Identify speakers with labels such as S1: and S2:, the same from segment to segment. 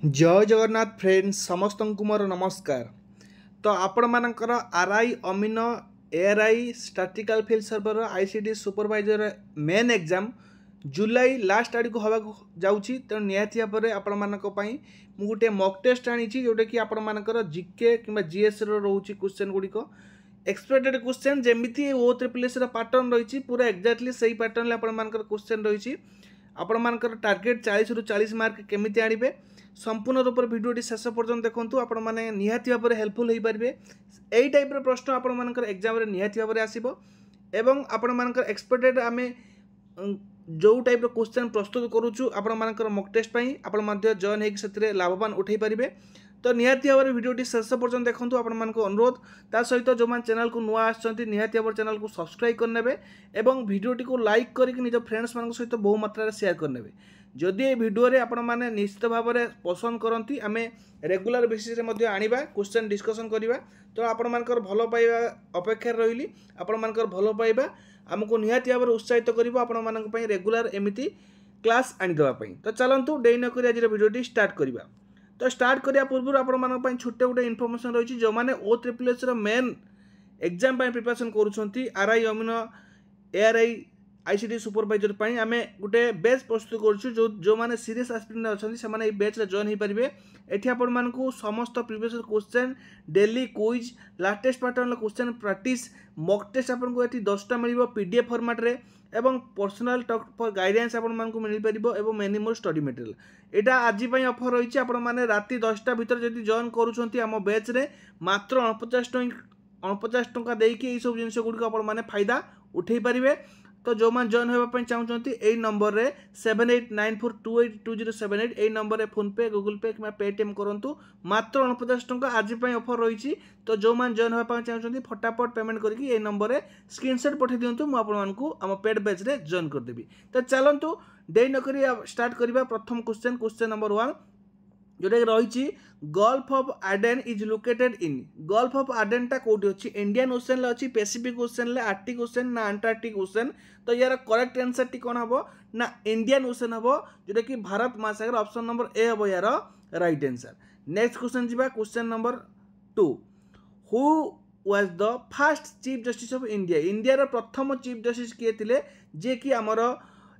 S1: जय जगन्नाथ फ्रेंड्स समस्त को मोर नमस्कार। तो आपण मानकर आरआई अमीनो ARI statistical field surveyor ICT supervisor main exam July last आड़ को हवा जाऊँगी। तेणु निहाती भाव में आपण मानक मु गोटे मक टेस्ट आनी जोटा कि आपण मानकर जीके कि जीएस रोचे क्वेश्चन गुड़िक एक्सपेक्टेड क्वेश्चन जमी ओ ट्रिपल एस पैटर्न रही पूरा एक्जाक्टली सही पैटर्न आपण मानकर क्वेश्चन रही। आपण मानकर टार्गेट 40 रु 40 मार्क केमिति आनिबे संपूर्ण रूप भिडियोटी शेष पर्यंत देखंतु। आपण माने निहाती भाव में हेल्पफुल हो पारे। यही टाइप प्रश्न आपण मानकर एग्जाम रे निहाती भाव में आसीबो एवं आपण मानकर एक्सपेक्टेड आमे जो टाइप क्वेश्चन प्रस्तुत करूछु आपण मानकर मॉक टेस्ट पई आपण मध्ये जॉइन हेक सेतरे लाभवान उठै परिबे। तो निहाती भाव में भिडियोटी शेष पर्यंत देखंतु। आपण मानको अनुरोध ता सहित जो मान चैनल को नुआ आछंती निहाती भाव चैनल को सब्सक्राइब करनेबे एवं भिडियोटी को लाइक करके निज फ्रेंड्स मान सहित बहु मात्रा रे शेयर करनेबे। जदि ये भिडियो रे आपण माने निश्चित भाव में पसंद करंती आमे रेगुलर बेसिस रे मध्ये आनिबा क्वेश्चन डिस्कशन करिबा। तो आपण मानकर भलो पाइबा अपेक्षा रहिली आपण मानकर भलो पाइबा हमको निहाती भाव में उत्साहित करिबो आपण मानक पई रेगुलर एमिति क्लास आनि देबा पई। तो चलंतु डेई न करी आज भिडियोटी स्टार्ट करिबा। तो स्टार्ट करिया पूर्व आपण मानक पई छोटे गोटे इनफॉरमेशन रही जो माने ओ ट्रिपल एस रो मेन एग्जाम पई प्रिपरेशन करूछंती आरआई अमीनो एआरआई आईसीटी सुपरवाइजर पई आमे गोटे बैच प्रस्तुत करूछु जो माने सीरियस एस्पिरेंट अछंती से माने ए बैच रे जॉइन ही परिबे। एठी आपण मानकू समस्त previous question daily quiz latest pattern question practice mock test आपण को एठी 10टा मिलिबो पीडीएफ फॉर्मेट रे एवं पर्सनल टॉक फॉर गाइडेंस आपण मानकू मिल परिबो एवं मेनी मोर स्टडी मटेरियल। एटा आज पई ऑफर रहिछि आपण माने राति 10टा भीतर जदि जॉइन करूछंती हम बैच रे मात्र 49 टंका देकी ए सब जिंस गुडी आपण माने फायदा उठै परिबे। तो जो मान जॉइन होगा चाहते यही नंबर रे 7894282078 यही नंबर रे फोन पे गूगल पे कि पेटीएम करूँ मात्र 49 टंका आज ऑफर रही। तो जो मान जॉइन होगा चाहते फटाफट पेमेंट करके यही नंबर रे स्क्रीनशॉट पठे दिंतु मुझे आम पेड बैच रे जॉइन करदेवी। तो चलतु डे नक स्टार्ट करवा। प्रथम क्वेश्चन नंबर 1 जोटा रही gulf of Aiden is located in gulf of Aiden टा कोठी अछि इंडियन ओशन अच्छी पैसिफिक ओशन ले आर्टिक ओशन ना अंटार्कटिक ओशन। तो यार करेक्ट आंसर टी कौन हम ना इंडियन ओशन हम जोटा कि भारत महासागर ऑप्शन नंबर ए हम यार राइट आंसर। नेक्स्ट क्वेश्चन जी question number 2 who was the first chief justice of India India रो प्रथम चीफ जस्टिस किए थिले जे कि हमर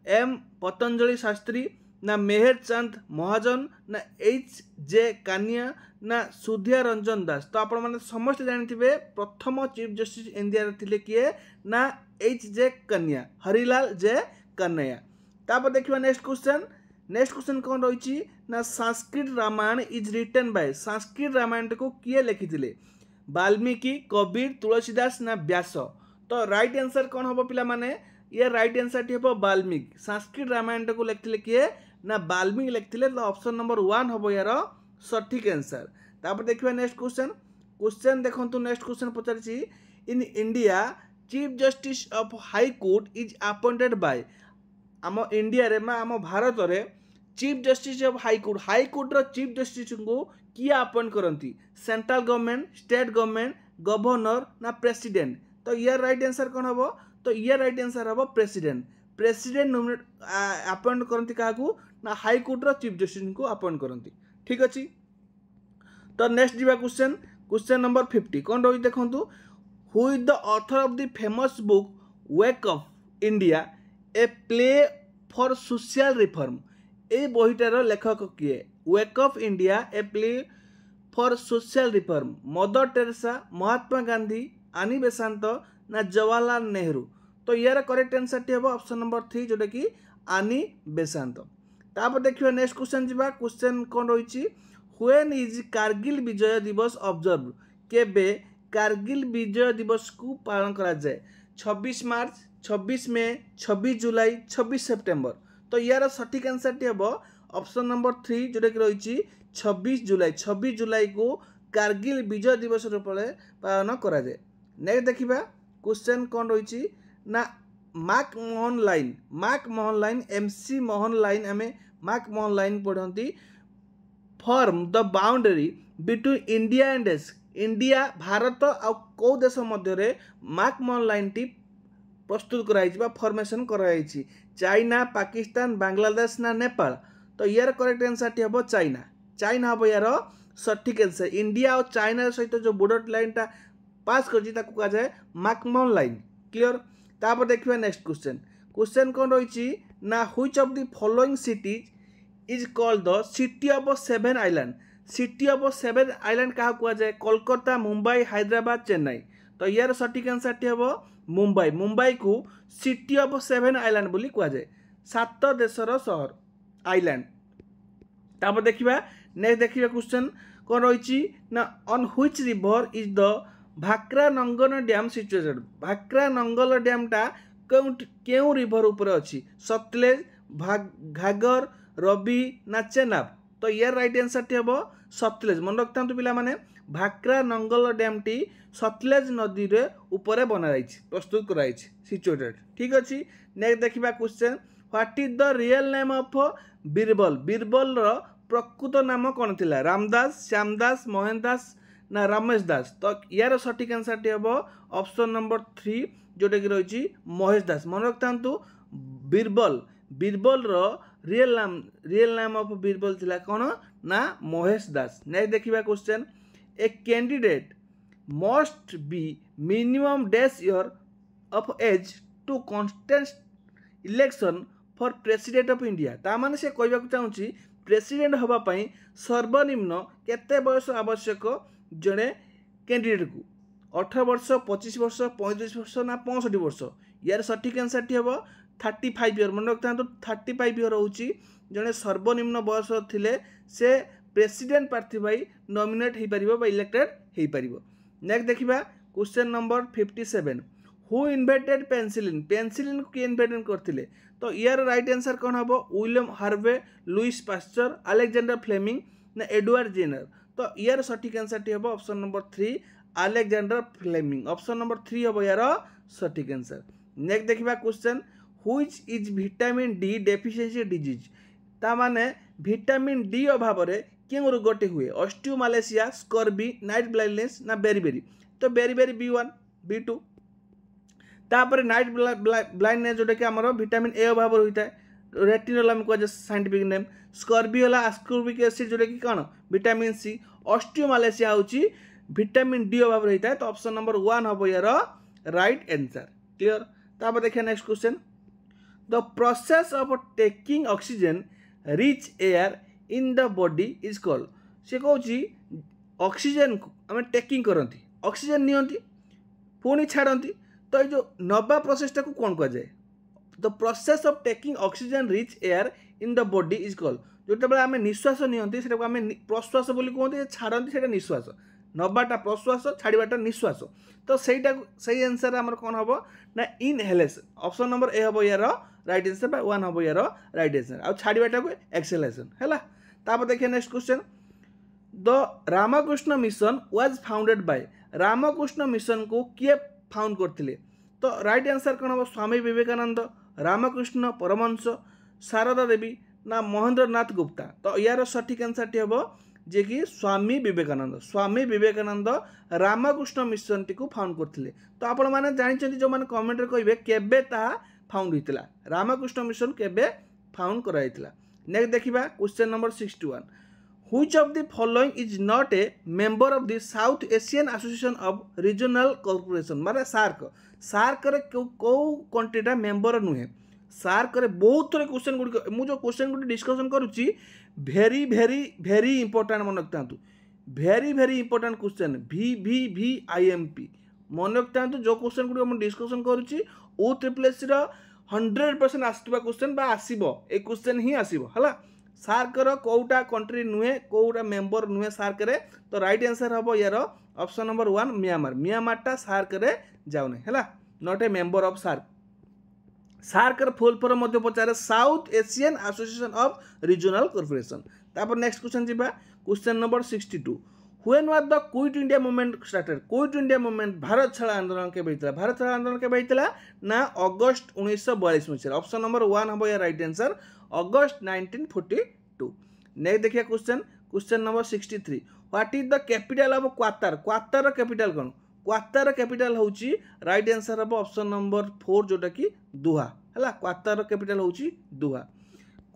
S1: एम पतंजलि शास्त्री ना मेहर चंद महाजन ना एच जे कानिया ना सुधिया रंजन दास। तो आपण माने समस्त जानिथिबे प्रथम चीफ जस्टिस इंडिया रे थिले किए ना H J Kania Harilal J Kanhaiya. तापर देखिबा नेक्स्ट क्वेश्चन कोन रहिछि ना Sanskrit Ramayana is written by Sanskrit Ramayana को किए लिखिथिले वाल्मीकि कबीर तुलसीदास ना व्यास। तो राइट आंसर कोन हबो पिला माने ये राइट आंसर टी हबो वाल्मीकि संस्कृत रामायण को लिखथिले किए ना वाल्मीकि लिखथिले। तो ऑप्शन नंबर 1 हबो यार सठिक आंसर। तापर देखिबा नेक्स्ट क्वेश्चन देखंतु नेक्स्ट क्वेश्चन पचारछि in India chief justice of high court is appointed by आम इंडिया रे आम भारत रे chief justice of high court रो चीफ जस्टिस को किए अपॉइंट करंती central government state government governor ना प्रेसिडेंट। तो यार राइट आंसर कौन हम तो यार राइट आंसर हम प्रेसिडेंट नॉमिनेट अपॉइंट करंती काकू ना हाई कोर्ट रो चीफ जस्टिस को अपॉइंट करंती। ठीक अछि। तो नेक्स्ट जीवा क्वेश्चन नंबर 50 कौन रही देखंतु who is the author of the famous book wake of India a play for social reform ए बहीटार लेखक किए wake of India a play for social reform mother Teresa Mahatma Gandhi Annie Besant ना जवाहरलाल नेहरू। तो यार करेक्ट आंसर टी हम ऑप्शन नंबर 3 जोटा कि आनी बेसांत। तापर देखिए नेक्स्ट क्वेश्चन कौन रही व्हेन इज कारगिल विजय दिवस ऑब्जर्व केबे कारगिल विजय दिवस को पालन करा जाए 26 मार्च 26 मई 26 जुलाई 26 सेप्टेम्बर। तो यार सठिक आंसर टी हम ऑप्शन नंबर 3 जोटा कि रही 26 जुलाई को कारगिल विजय दिवस रूप पालन करा जाए। नेक्स्ट देखिबा क्वेश्चन कौन रही ना McMahon line McMahon line आम मार्क मोहन लाइन पढ़ती form the boundary between India and India Bharat आ कौ देश मध्य मार्क मोहन लाइन टी प्रस्तुत कराई फॉर्मेशन कराई चाइना पाकिस्तान बांग्लादेश ना नेपाल। तो यार करेक्ट आंसर टी हम चाइना चाइना हम यार सठिक आंसर। इंडिया और चाइना सहित जो बॉर्डर लाइनटा पास कर कह जाए मैकमोहन लाइन। क्लियर। तापर देखिए नेक्स्ट क्वेश्चन। क्वेश्चन कौन रही ना which of the following cities is called the city of seven island. City of seven island क्या कह जाए कोलकाता, मुंबई, हैदराबाद, चेन्नई। तो यार सठिक आंसर टी हम मुंबई। मुंबई को सिटी ऑफ सेवन आइलैंड बोली कह जाए, 7 देशर सहर आइलैंड। तापर देखिए नेक्स्ट देखिए क्वेश्चन कौन रही ना on which river is the Bhakra Nangal dam situated. Bhakra Nangal डैमटा क्यों रिवर ऊपर अच्छी, सतलेज, घागर, रवि ना चेनाब। तो यार राइट आंसर टी हम सतलेज। मन रखता पिला माने भाक्रा नंगल डैम टी सतलेज नदी रे ऊपर बना प्रस्तुत कराई सिचुएटेड। ठीक अच्छे। नेक्स्ट देखिए question what is the real name of Birbal. Birbal रो प्रकृत नाम कौन थिला, रामदास, श्यामदास, मोहन दास ना रमेश दास। तो यार सठिक आंसर टी हम ऑप्शन नंबर 3 जोटा कि रही महेश दास। मन रखता बीरबल। बीरबल रो रियल नाम ऑफ बीरबल थिला कौन ना महेश दास। नेक्स्ट देखिए question a candidate must be minimum dash year of age to contest election for president of India. ता माने से कहबा चाहूँगी प्रेसिडेंट हवा पाई सर्वनिम्न केते बयस आवश्यक जड़े कैंडिडेट को, 18 वर्ष, 25 वर्ष, 35 वर्ष ना 65 वर्ष। यार सठिक आंसर टी हम 35 ईयर। मन रखता 35 ईयर हूँ जड़े सर्वनिम्न बयस थिले से प्रेसिडेंट प्रार्थी भाई नॉमिनेट हो पार इलेक्टेड हो पार। नेक्स्ट देखिए question number 57 who invented penicillin. Penicillin को किए इन्वेंट करते। तो यार राइट आंसर कौन हम William Harvey, Louis Pasteur, Alexander Fleming ना एडवर्ड जेनर। तो यार सठिक आंसर टी हम option number 3 Alexander Fleming. Option number 3 हम यार सठिक आंसर। नेक्स्ट देखिए question which is vitamin D deficiency disease. ता माने विटामिन डी अभाव में क्यों रोगटे हुए, ऑस्टियोमालेशिया, स्कर्बी, नाइट ब्लाइंडनेस ना बेरीबेरी। तो बेरीबेरी B1 B2। तापर नाइट ब्लाइंडनेस जोटा कि आमर विटामिन ए अभाव होता है, रेटिनोल आम कह साइंटिफिक नेम। स्कर्बी है आस्कॉर्बिक एसिड जोटा कि कौन विटामिन सी। ऑस्टियोमालेशिया हूँ विटामिन डी अभाव होता है। तो ऑप्शन नंबर 1 हम यार राइट आंसर। क्लियर। तापर देखिए next question the process of taking oxygen rich air in the body is called. से कौन ऑक्सीजन को आम टेकिंग करती, ऑक्सीजन नियंती पुणी छाड़ती। तो ये नवा प्रोसेसटा को कौन कह जाए, the process of taking oxygen rich air in the body is called. जो बेले आम निश्वास नियंती से आम प्रश्वास बोली कहते, छाड़ती से निश्वास। नवाटा प्रश्वास, छाड़ाटा निश्वास। तो सही आंसर आम कौन हम ना इनहेलेशन। ऑप्शन नंबर ए हम यार राइट आंसर 1 हम यार राइट आंसर। आ छाड़ाटा को एक्सेलेशन है। तापर देखिए next question the Ramakrishna mission was founded by. Ramakrishna mission को किए फाउंड करते। तो राइट आंसर कौन हम स्वामी विवेकानंद, रामकृष्ण परमहंस, शारदा देवी ना महेंद्र नाथ गुप्ता। तो यार सठिक आंसर टी हम जे कि स्वामी विवेकानंद। स्वामी विवेकानंद रामकृष्ण मिशन टी को फाउंड करते। तो आपण मैंने जानते जो मैंने कमेंट कहे केबे ताहा फाउंड होता, रामकृष्ण मिशन केबे फाउंड कराइला। नेक्स्ट देखिए question number 61 which of the following is not a member of the south Asian association of regional corporation. माने सार्क। सार्क रे को कंट्रीटा मेंबर नुहे। सार्क रे बहुत थोड़े क्वेश्चन गुड़ मुझे क्वेश्चन गुड डिस्कसन करुच्ची भेरी भेरी भेरी इंपोर्टाट मन रखता। भेरी भेरी इंपोर्टाट क्वेश्चन VVVIMP मन रखता। जो क्वेश्चन गुड़ मुझे डिस्कसन करुच्ची O-SSS 100% आसुवा क्वेश्चन बा आसीबो ए क्वेश्चन ही आसीबो हला। सार्कर कौटा कंट्री नुहे कौटा मेंबर नुहे सार्क रे। तो राइट आंसर हम यार ऑप्शन नंबर 1 म्यांमार। म्यांमारटा सार्क रे जाऊने है, not a member of SAARC. सार्कर फुल फॉर्म मध्य पचारे south Asian association of regional corporation. तापर नेक्स्ट क्वेश्चन जीवा question number 62 when was the quit India movement started. Quit India movement Bharat छाड़ आंदोलन के होता। भारत छाड़ आंदोलन के होता ना अगस्त 1942 मसीह। ऑप्शन नंबर 1 हम यार राइट आंसर अगस्त 1942। नेक्स्ट देखिए question number 63 what is the capital of Qatar. Qatar capital कौन, क्वातार कैपिटल हूँ राइट आंसर हम ऑप्शन नंबर 4 जोटा कि दोहा है। क्वातार कैपिटल हूँ दोहा।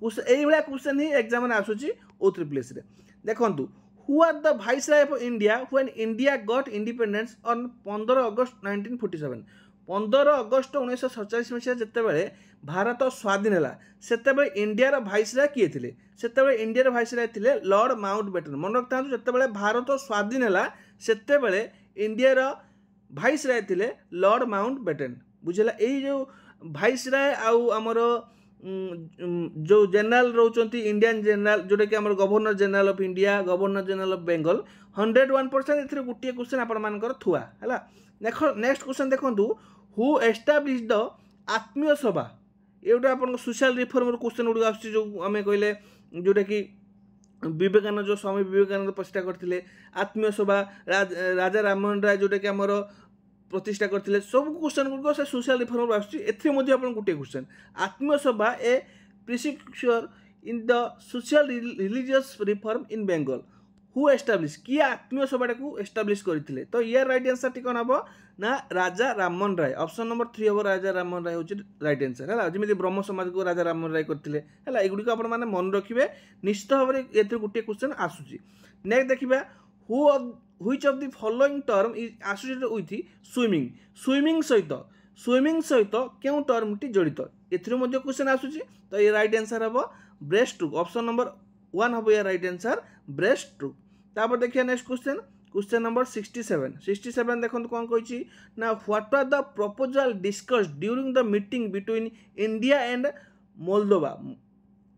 S1: এইভাবে क्वेश्चन ही एग्जाम में आसूची OSSS रे देखंतु who are the viceroy of India when India got independence on 15 अगस्त 1947 15 अगस्त 1947 मसीहा जितेबाला भारत स्वाधीन है से इंडियार वाइसराय किए थे से इंडियार वाइसराय थे लॉर्ड माउंटबेटन मन रखता जितेबाला भारत स्वाधीन है से इंडियार वाइसराय थे लॉर्ड माउंटबेटन बुझेगा यही जो वाइसराय आमर जो जनरल रोचंती इंडियन जनरल जोटा कि आमर governor general of India governor general of Bengal 101% ए गोटे क्वेश्चन आपर थुआ है नेक्स्ट क्वेश्चन देखो हु एस्टाब्लिश द आत्मीय सभा ये गोटे आप सोशल रिफॉर्म क्वेश्चन गुड़ आस आम कहले जोटा कि विवेकानंद जो स्वामी विवेकानंद प्रतिष्ठा करते आत्मीय सभा राजा राममोहन राय जोटा कि आमर प्रतिष्ठा करते सब क्वेश्चन गुड़क से सोशल रिफॉर्म आसुच्ची गोटे question Atmiya Sabha a precursor in the social religious reform in Bengal who establish किए आत्मीय सभा को एस्टाब्लिश करते तो यार राइट आंसर टी कौन हम ना राजा राममोहन राय ऑप्शन नंबर 3 हम राजा राममोहन राय हूँ राइट आंसर है जमी ब्रह्म समाज को राजा राममोहन राय करते है युग आप मन रखिए निश्चित भाव में ये गोटे क्वेश्चन आसूसी नेक्स्ट देखा who which of the following term is associated with swimming swimming सहित क्यों टर्म टी जड़ित एथि क्वेश्चन आसूसी तो ये राइट आंसर हम ब्रेस्ट स्ट्रोक ऑप्शन नंबर 1 हम ये राइट आंसर ब्रेस्ट स्ट्रोक तापर देखिए नेक्स्ट क्वेश्चन नंबर 67 देखो कौन कही ना what are the proposal discussed during the meeting between India and Moldova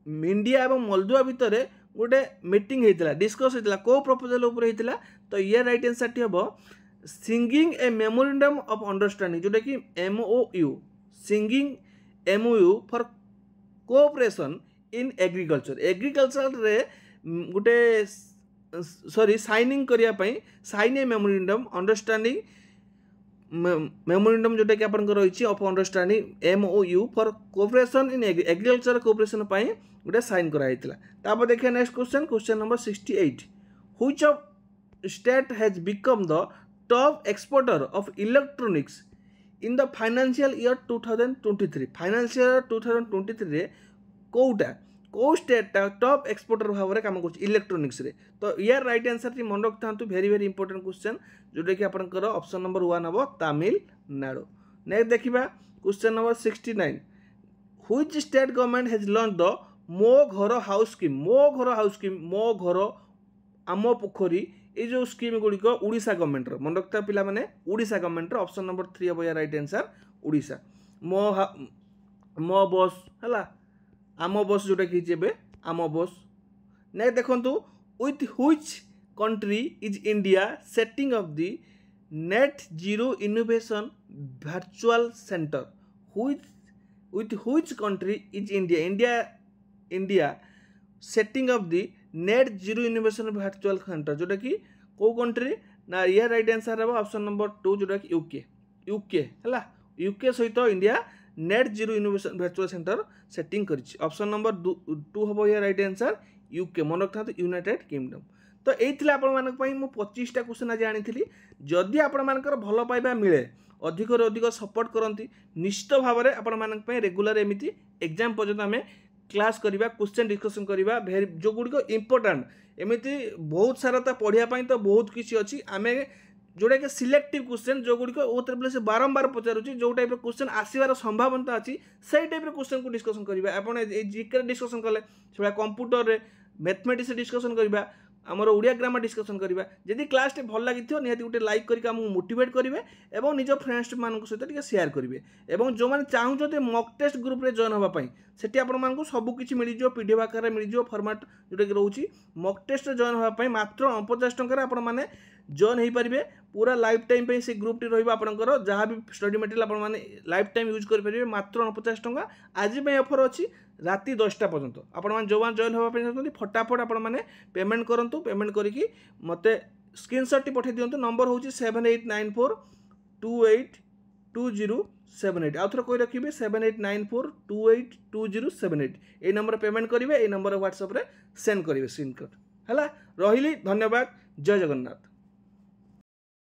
S1: India एवं मोल्दोवा भितर गोटे मीटिंग होता डिस्कस होता कौ प्रपोजल होता तो ये राइट आंसर टी हम singing A memorandum of understanding जोटा कि MOU singing MOU for cooperation in agriculture रे गोटे सॉरी साइनिंग करने साइन ए मेमोरेंडम अंडरस्टैंडिंग मेमोरेंडम जोटा कि आप रही of understanding MOU for cooperation in agriculture cooperation गोटे साइन कराई देखिए next question number 68 which of state has become the top exporter of electronics in the financial year 2023 financial year 2023 रे कोटा कौ strata top exporter भाव में काम कर electronics रे तो यार राइट आंसर टी मन रखता वेरी वेरी इंपोर्टेंट क्वेश्चन जोटा कि आपंकर ऑप्शन नंबर 1 हम तमिलनाडु नेक्स्ट देखा question number 69 which state government has launch the मो घर हाउस स्कीम मो घर आम पोखरी ये जो स्कीम गुड़िक ओडिशा गवर्नमेंट मन रखता पिला माने ओडिशा गवर्नमेंट ऑप्शन नंबर 3 हम राइट आंसर ओडिशा मो बस है आम बस जोटा कि आम बस नहीं देखु with which country is India setting of the net zero innovation virtual centre with which country is India setting of the net zero innovation virtual centre जोटा कि कौ कंट्री ना ये राइट आंसर है ऑप्शन नंबर 2 जोटा कि UK है UK सहित India net zero innovation virtual centre setting करिछि ऑप्शन नंबर 2 हम ये राइट आंसर यूके मन रखता यूनाइटेड किंगडम तो यही आपण 25टा क्वेश्चन आज आनी जदि आपर भल पाइबा मिले अधिक अधिक सपोर्ट करती निश्चित भाव में आपण रेगुलर एमती एग्जाम पर्यंत आम क्लास करवा क्वेश्चन डिस्कसन करवा जो गुड़िक इंपोर्टाट एमती बहुत सारा पढ़ाई तो बहुत किसी अच्छी आम जोटा कि सिलेक्टिव क्वेश्चन जो गुड़िक ओ से बारंबार पचारूँ जो टाइप क्वेश्चन आसबार संभावना अच्छी से टाइप क्वेश्चन को डिस्कसन करवा आप जीके डिस्कसन कले से कंप्यूटर रे मैथमेटिक्स डिस्कसन करवा आमर ओडिया ग्रामर डिस्कसन करवा जदि क्लास भल लगी निहाती गोटे लाइक करके आमको मोटिवेट करेंगे और निज फ्रेंड्स मान सहित शेयर करेंगे और जो मैंने चाहते मॉक टेस्ट ग्रुप रे जॉइन होगापी सेठी आपको सबकि मिल पीडीएफ आकार मिल फॉर्मेट जोटा कि रोचे मॉक टेस्ट जॉइन होगापी मात्र 49 टंका आपण मैंने जॉइन हो पारे पूरा लाइफ टाइम पे से ग्रुप टी रहा जहाँ भी स्टडी मटेरियल आपने लाइफ टाइम यूज करेंगे मात्र 49 टंका आज ऑफर अच्छी राति 10टा पर्यंत आपण जो जॉइन होगा चाहते फटाफट आपने पेमेंट करूँ पेमेंट करके मत स्क्रीनशॉट पठे दिंतु नंबर हूँ 7894282078 आउ थे कही रखिए 7894282078 ये नंबर पेमेंट करेंगे ये नंबर व्हाट्सएप रे सेंड करेंगे स्क्रीनशॉट है रही धन्यवाद जय जगन्नाथ।